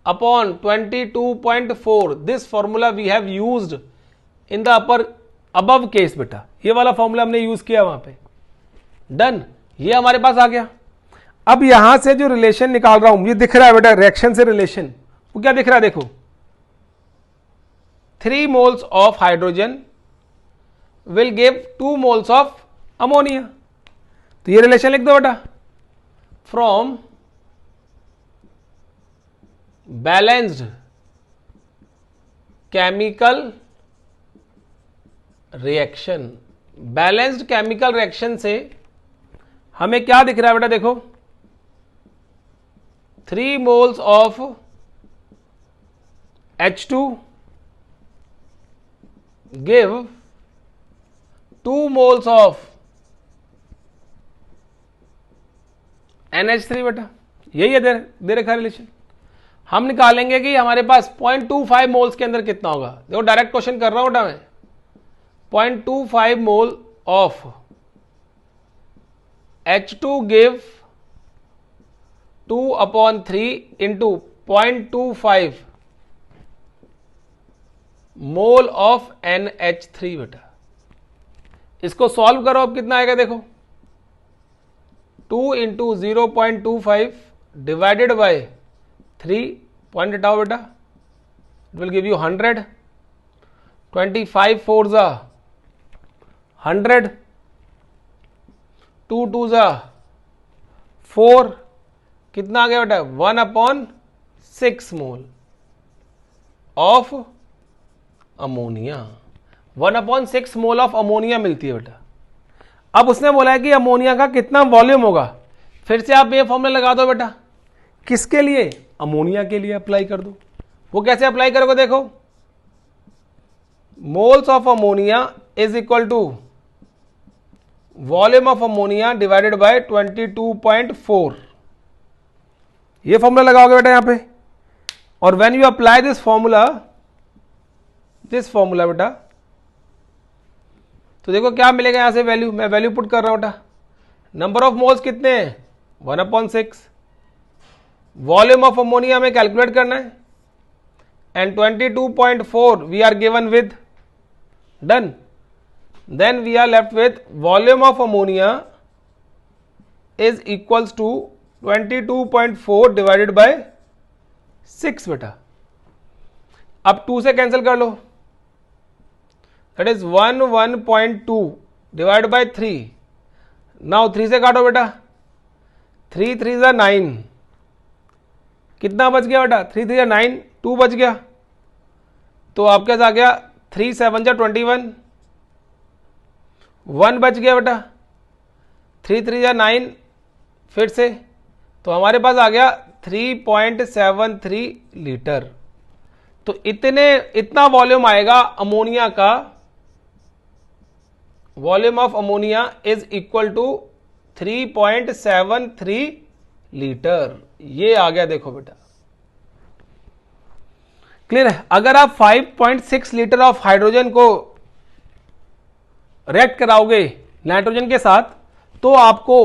[SPEAKER 1] upon 22.4। This formula we have used in the upper above case बेटा, ये वाला फॉर्मूला हमने यूज किया वहां पे। डन, ये हमारे पास आ गया। अब यहां से जो रिलेशन निकाल रहा हूं ये दिख रहा है बेटा, रिएक्शन से रिलेशन, वो क्या दिख रहा है देखो, 3 moles of hydrogen will give 2 moles of ammonia. तो ये रिलेशन लिख दो बेटा, from balanced chemical reaction. Balanced chemical reaction से हमें क्या दिख रहा है बेटा देखो, 3 moles of H2 give 2 moles of NH3 बेटा। यही है दे रखा रिलेशन। हम निकालेंगे कि हमारे पास 0.25 मोल्स के अंदर कितना होगा। देखो डायरेक्ट क्वेश्चन कर रहा हूं बेटा मैं, 0.25 mole of H2 give 2/3 into 0.25 mole of NH3 बेटा। इसको सॉल्व करो, अब कितना आएगा देखो, 2 इंटू 0.25 डिवाइडेड बाय 3 पॉइंट हटाओ बेटा, इट विल गिव यू 100। 25 4 जा 100, 2 2 जा 4, कितना आ गया बेटा 1/6 mole of ammonia. 1/6 mole of ammonia मिलती है बेटा। अब उसने बोला है कि अमोनिया का कितना वॉल्यूम होगा। फिर से आप ये फॉर्मूला लगा दो बेटा, किसके लिए, अमोनिया के लिए अप्लाई कर दो। वो कैसे अप्लाई करोगे देखो, moles of ammonia is equal to volume of ammonia divided by 22.4। ये फॉर्मूला लगाओगे बेटा यहां पे, और when you apply this formula बेटा, तो देखो क्या मिलेगा यहां से वैल्यू, मैं वैल्यू पुट कर रहा हूं बेटा। नंबर ऑफ मोल्स कितने हैं 1/6, वॉल्यूम ऑफ अमोनिया में कैलकुलेट करना है, and 22.4 we are given with. Done, then we are left with volume of ammonia is equals to 22.4 divided by 6 बेटा। अब 2 से कैंसिल कर लो, that is 1 divide by 3। Now 3 से काटो बेटा, 3 3 जा 9, कितना बच गया बेटा 3 3 जा 9, 2 बच गया। तो आपके पास आ गया 3 7 जा 21, 1 बच गया बेटा, 3 3 जा 9 फिर से, तो हमारे पास आ गया 3.73 लीटर। तो इतना वॉल्यूम आएगा अमोनिया का, volume of ammonia is equal to 3.73 litre. ये आ गया देखो बेटा। क्लियर है। अगर आप 5.6 लीटर ऑफ हाइड्रोजन को रिएक्ट कराओगे नाइट्रोजन के साथ तो आपको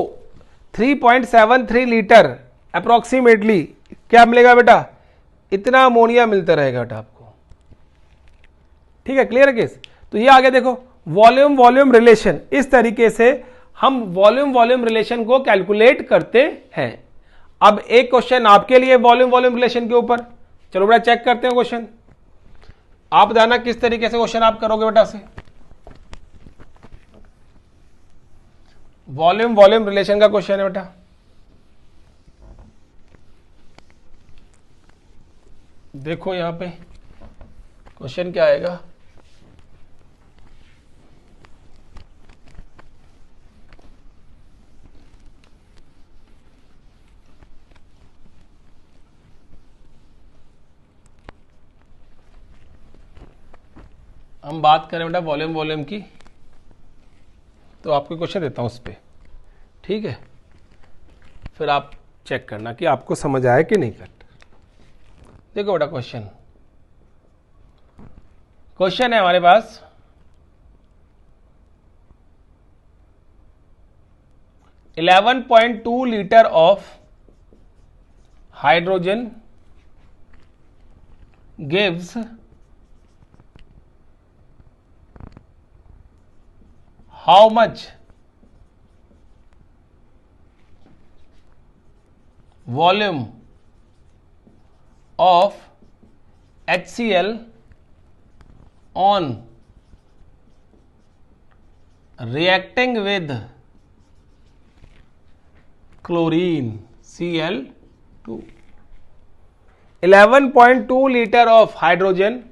[SPEAKER 1] 3.73 लीटर अप्रोक्सीमेटली क्या मिलेगा बेटा, इतना अमोनिया मिलता रहेगा बेटा आपको। ठीक है, क्लियर है केस। तो ये आगे देखो वॉल्यूम वॉल्यूम रिलेशन, इस तरीके से हम वॉल्यूम वॉल्यूम रिलेशन को कैलकुलेट करते हैं। अब एक क्वेश्चन आपके लिए वॉल्यूम वॉल्यूम रिलेशन के ऊपर, चलो बेटा चेक करते हैं क्वेश्चन। आप बताना किस तरीके से क्वेश्चन आप करोगे बेटा से। वॉल्यूम वॉल्यूम रिलेशन का क्वेश्चन है बेटा। देखो यहां पे क्वेश्चन क्या आएगा। हम बात करें बेटा वॉल्यूम वॉल्यूम की, तो आपको क्वेश्चन देता हूं उस पर, ठीक है, फिर आप चेक करना कि आपको समझ आया कि नहीं करना। देखो बेटा क्वेश्चन है हमारे पास, $11.2 litre of hydrogen gives how much volume of HCl on reacting with chlorine Cl2. 11.2 liter of hydrogen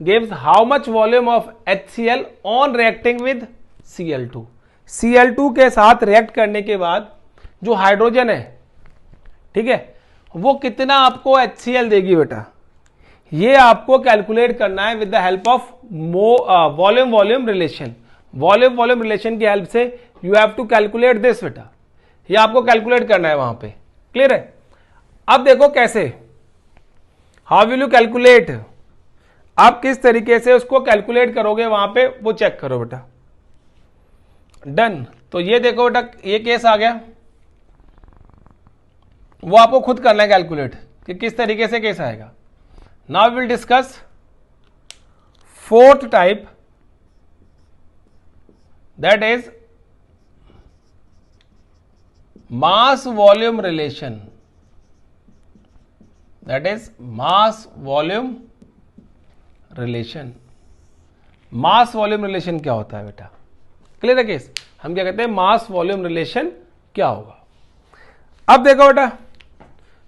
[SPEAKER 1] gives how much volume of HCl on reacting with Cl2. Cl2 के साथ रिएक्ट करने के बाद जो हाइड्रोजन है, ठीक है, वो कितना आपको HCl देगी बेटा, ये आपको कैलकुलेट करना है with the help of volume volume relation. Volume volume relation की हेल्प से you have to calculate this बेटा, ये आपको कैलकुलेट करना है वहां पे। क्लियर है। अब देखो कैसे, हाउ विल यू कैलकुलेट, आप किस तरीके से उसको कैलकुलेट करोगे वहां पे, वो चेक करो बेटा। डन। तो ये देखो बेटा ये केस आ गया, वो आपको खुद करना है कैलकुलेट कि किस तरीके से केस आएगा। Now will discuss fourth type, that is mass volume relation. That is mass volume relation. Mass volume relation क्या होता है बेटा, क्लियर है केस। हम क्या कहते हैं, मास वॉल्यूम रिलेशन क्या होगा। अब देखो बेटा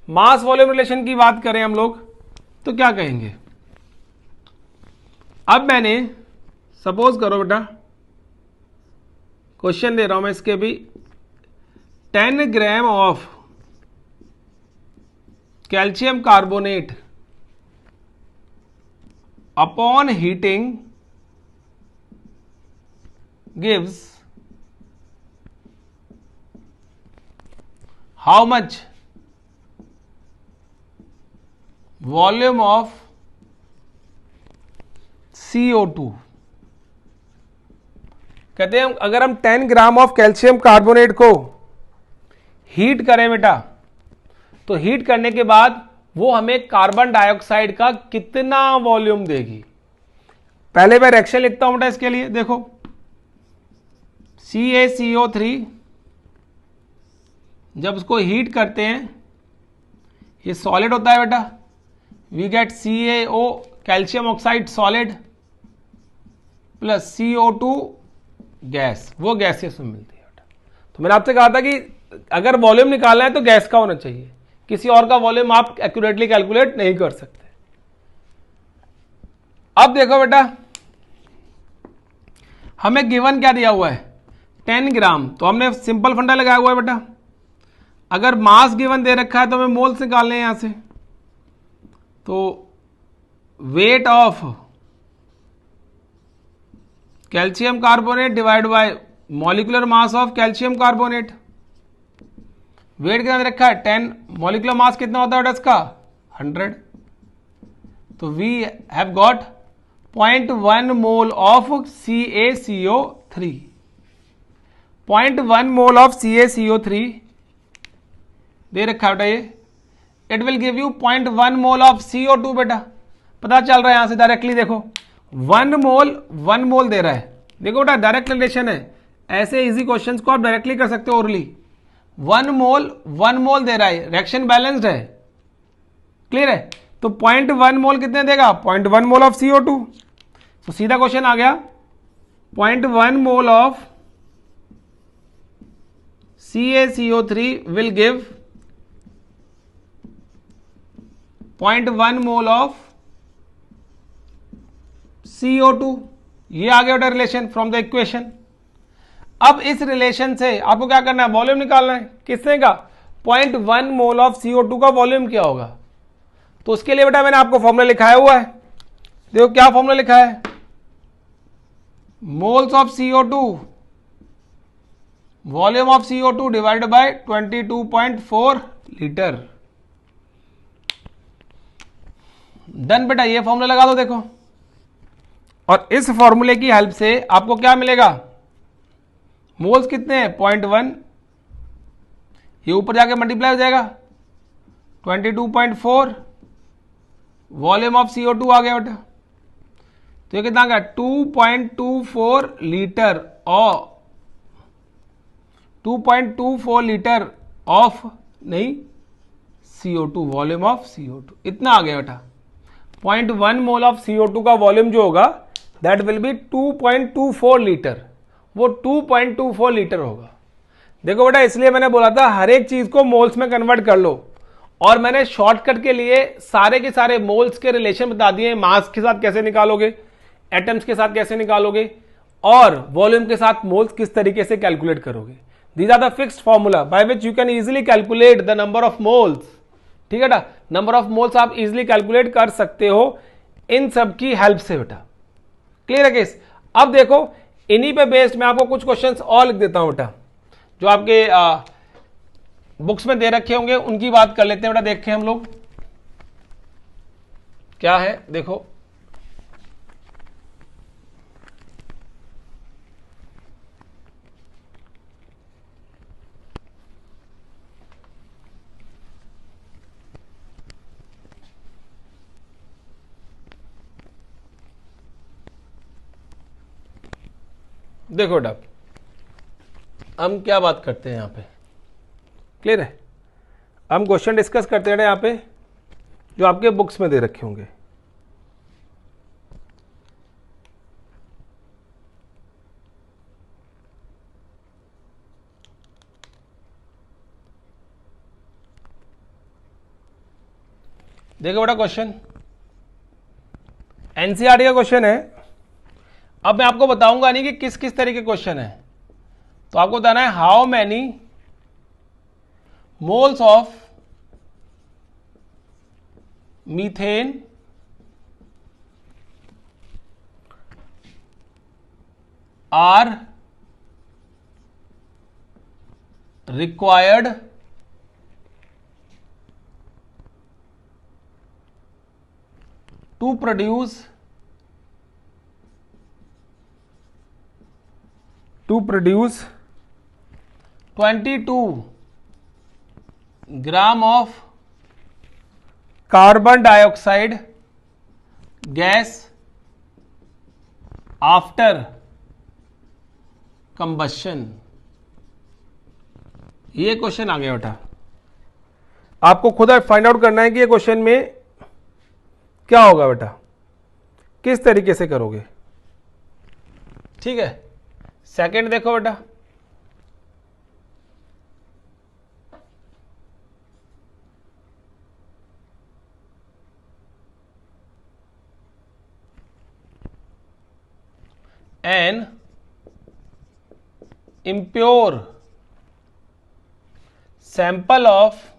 [SPEAKER 1] मास वॉल्यूम रिलेशन की बात करें हम लोग तो क्या कहेंगे। अब मैंने सपोज करो बेटा क्वेश्चन दे रहा हूं मैं इसके भी, 10 gram of calcium carbonate upon heating gives how much volume of CO2। कहते हैं अगर हम 10 ग्राम ऑफ कैल्शियम कार्बोनेट को हीट करें बेटा, तो हीट करने के बाद वो हमें कार्बन डाइऑक्साइड का कितना वॉल्यूम देगी। पहले मैं रिएक्शन लिखता हूं बेटा इसके लिए, देखो CaCO3 जब उसको हीट करते हैं ये सॉलिड होता है बेटा, we get CaO calcium oxide solid plus CO2 gas, वो गैसेस में मिलती है बेटा। तो मैंने आपसे कहा था कि अगर वॉल्यूम निकालना है तो गैस का होना चाहिए, किसी और का वॉल्यूम आप एक्यूरेटली कैलकुलेट नहीं कर सकते। अब देखो बेटा हमें गिवन क्या दिया हुआ है, 10 ग्राम, तो हमने सिंपल फंडा लगाया हुआ है बेटा। अगर मास गिवन दे रखा है तो हमें मोल्स निकालने हैं यहां से, तो weight of calcium carbonate divide by molecular mass of calcium carbonate. Weight कितना दे रखा है 10, मॉलिक्यूलर मास कितना होता है इसका 100। तो we have got 0.1 mole of CaCO3। 0.1 mole of CaCO3 दे रखा बेटा ये, it will give you 0.1 mole of CO2 बेटा, पता चल रहा है यहां से डायरेक्टली देखो 1 मोल दे रहा है, देखो बेटा डायरेक्ट रिलेशन है, ऐसे इजी क्वेश्चंस को आप डायरेक्टली कर सकते हो ओरली। 1 मोल दे रहा है, रिएक्शन बैलेंस्ड है, क्लियर है, तो 0.1 मोल कितने देगा, 0.1 मोल ऑफ CO2, तो सीधा क्वेश्चन आ गया 0.1 mole of CaCO3 will give 0.1 mole of CO2, ये आ गया रिलेशन फ्रॉम द इक्वेशन। अब इस रिलेशन से आपको क्या करना है, वॉल्यूम निकालना है, किसने का 0.1 मोल ऑफ CO2 का वॉल्यूम क्या होगा, तो उसके लिए बेटा मैंने आपको फॉर्मूला लिखाया हुआ है, देखो क्या फॉर्मूला लिखा है, moles of CO2 volume of CO2 divided by 22.4 litre. Done बेटा, ये फॉर्मूला लगा दो देखो, और इस फॉर्मूले की हेल्प से आपको क्या मिलेगा, मोल्स कितने हैं 0.1, ये ऊपर जाके मल्टीप्लाई हो जाएगा 22.4, वॉल्यूम ऑफ CO2 आ गया बेटा, तो ये कितना आ गया 2.24 लीटर और 2.24 लीटर ऑफ नहीं CO2, वॉल्यूम ऑफ CO2 इतना आ गया बेटा। 0.1 मोल ऑफ CO2 का वॉल्यूम जो होगा दैट विल बी 2.24 लीटर, वो 2.24 लीटर होगा। देखो बेटा इसलिए मैंने बोला था हर एक चीज को मोल्स में कन्वर्ट कर लो, और मैंने शॉर्टकट के लिए सारे के सारे मोल्स के रिलेशन बता दिए, मास के साथ कैसे निकालोगे, एटम्स के साथ कैसे निकालोगे, और वॉल्यूम के साथ मोल्स किस तरीके से कैलकुलेट करोगे। These are the fixed formula by which you can easily calculate the number of moles, ठीक है ना, नंबर ऑफ मोल्स आप इजिली कैलकुलेट कर सकते हो इन सब की हेल्प से बेटा, क्लियर है केस। अब देखो इन्हीं पे बेस्ड मैं आपको कुछ क्वेश्चंस और लिख देता हूं बेटा, जो आपके बुक्स में दे रखे होंगे उनकी बात कर लेते हैं बेटा, देखें हम लोग क्या है, देखो देखो बेटा हम क्या बात करते हैं यहां पे, क्लियर है, हम क्वेश्चन डिस्कस करते हैं यहां पे जो आपके बुक्स में दे रखे होंगे। देखो बेटा क्वेश्चन एनसीईआरटी का क्वेश्चन है, अब मैं आपको बताऊंगा नहीं कि किस किस तरह के क्वेश्चन है, तो आपको बताना है how many moles of methane are required to produce 22 gram of carbon dioxide gas after combustion. ये क्वेश्चन आ गया बेटा, आपको खुद फाइंड आउट करना है कि ये क्वेश्चन में क्या होगा बेटा, किस तरीके से करोगे, ठीक है। सेकंड देखो बेटा, an impure sample of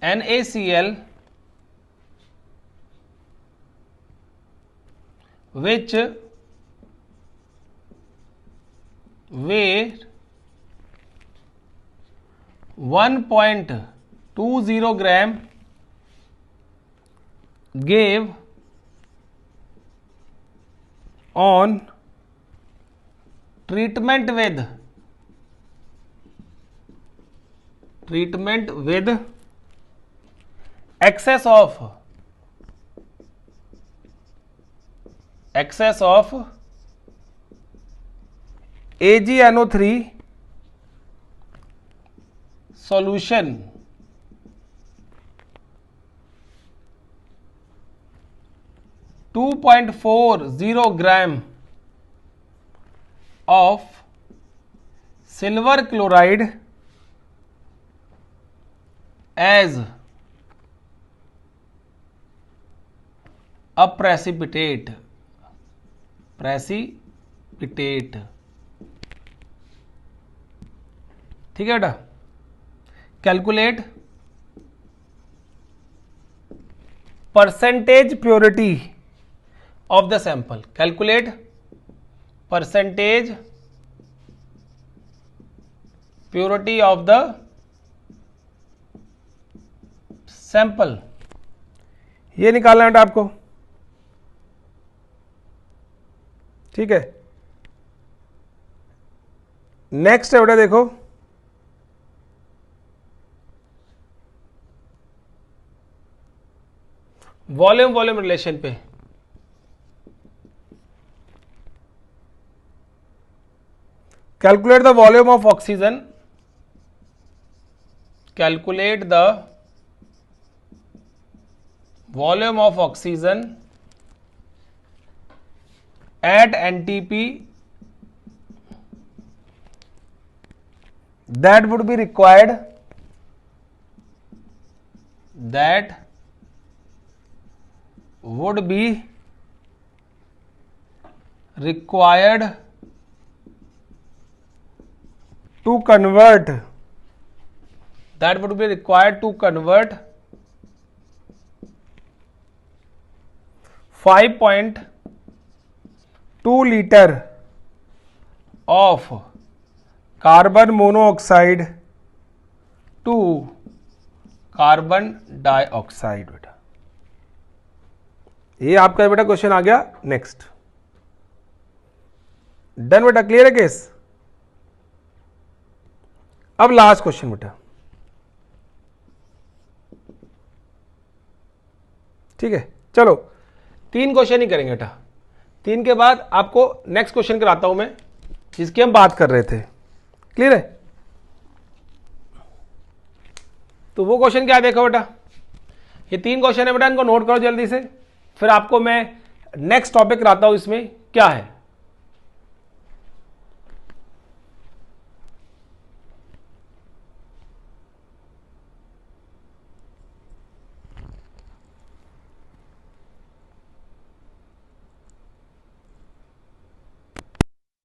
[SPEAKER 1] NaCl which weigh 1.20 gram gave on treatment with excess of AgNO3 solution .40 gram of silver chloride as a precipitate ठीक है बेटा। Calculate percentage purity of the sample, calculate percentage purity of the sample, ये निकालना है बेटा आपको, ठीक है। नेक्स्ट है बेटा देखो, वॉल्यूम रिलेशन पे, calculate the volume of oxygen, calculate the volume of oxygen at NTP that would be required to convert 5.2 liter of carbon monoxide to carbon dioxide। बेटा ये आपका बेटा क्वेश्चन आ गया। नेक्स्ट, डन बेटा, क्लियर है case. अब लास्ट क्वेश्चन बेटा, ठीक है। चलो 3 क्वेश्चन ही करेंगे बेटा, 3 के बाद आपको नेक्स्ट क्वेश्चन कराता हूं मैं, जिसकी हम बात कर रहे थे। क्लियर है? तो वो क्वेश्चन क्या देखो बेटा, ये 3 क्वेश्चन है बेटा, इनको नोट करो जल्दी से, फिर आपको मैं नेक्स्ट टॉपिक कराता हूं। इसमें क्या है,